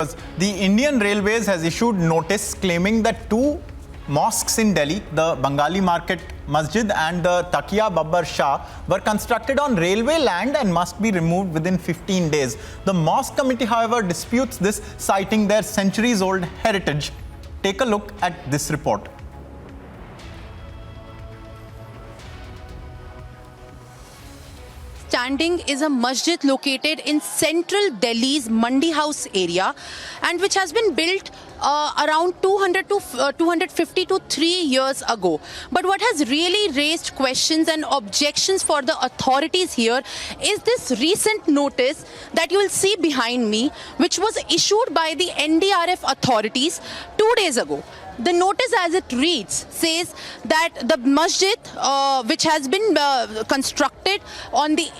The Indian Railways has issued notice claiming that two mosques in Delhi, the Bengali Market Masjid and the Takia Babbar Shah, were constructed on railway land and must be removed within 15 days. The mosque committee, however, disputes this, citing their centuries-old heritage. Take a look at this report. Standing is a masjid located in central Delhi's Mandi House area and which has been built around 250 to 3 years ago. But what has really raised questions and objections for the authorities here is this recent notice that you will see behind me, which was issued by the NDRF authorities 2 days ago. The notice as it reads says that the masjid which has been constructed on the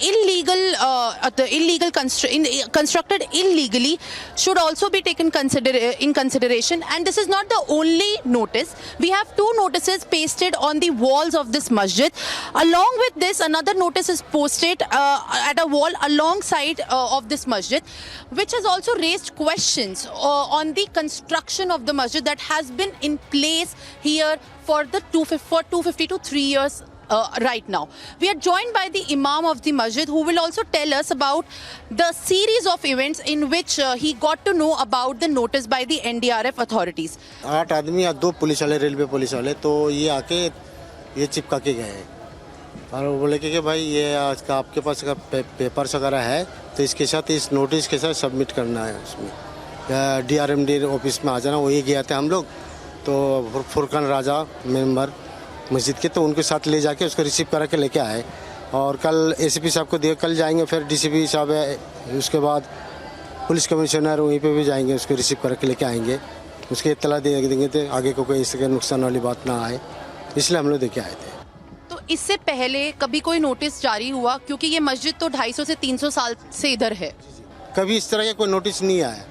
constructed illegally should also be taken in consideration, and this is not the only notice. We have two notices pasted on the walls of this masjid. Along with this, another notice is posted at a wall alongside of this masjid, which has also raised questions on the construction of the masjid that has been in place here for 250 to 3 years right now. We are joined by the Imam of the masjid, who will also tell us about the series of events in which he got to know about the notice by the NDRF authorities. 8 आदमी या 2 police वाले, railway police वाले, तो ये आके ये चिपका के गए और वो बोले कि भाई ये आज का आपके पास का पेपर्स वगैरह है तो इसके साथ इस नोटिस के साथ सबमिट करना है उसमें DRMD ऑफिस में आ जाना। वही गया थे हम लोग, तो फुरकान राजा मेंबर मस्जिद के, तो उनके साथ ले जाके उसको रिसीव करा के लेके आए और कल ACP साहब को दिए, कल जाएंगे फिर DCP साहब है, उसके बाद पुलिस कमिश्नर वहीं पे भी जाएंगे, उसको रिसीव करा के लेके आएंगे, उसकी इत्तला दे देंगे तो आगे को कोई इसके नुकसान वाली बात ना आए, इसलिए हम लोग देके आए थे। तो इससे पहले कभी कोई नोटिस जारी हुआ, क्योंकि ये मस्जिद तो 250 से 300 साल से इधर है? कभी इस तरह का कोई नोटिस नहीं आया।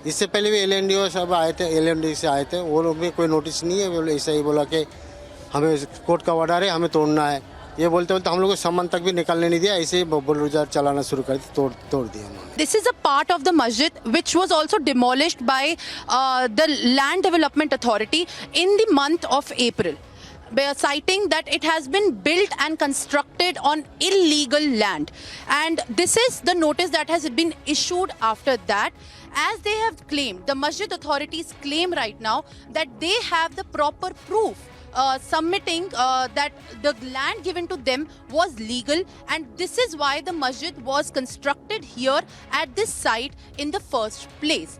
इससे पहले भी LNDO सब आए थे, LND से आए थे, वो लोग भी कोई नोटिस नहीं है। ऐसा ही बोला कि हमें कोर्ट का ऑर्डर है, हमें तोड़ना है, ये बोलते बोलते हम लोग को सामान तक भी निकालने नहीं दिया, ऐसे ही बुलडोजर चलाना शुरू कर दिया, तोड़ दिया उन्होंने। This is a part of the masjid which was also demolished by the Land Development Authority in the month of April, citing that it has been built and constructed on illegal land. And this is the notice that has been issued after that. As they have claimed, the masjid authorities claim right now that they have the proper proof submitting that the land given to them was legal, and this is why the masjid was constructed here at this site in the first place.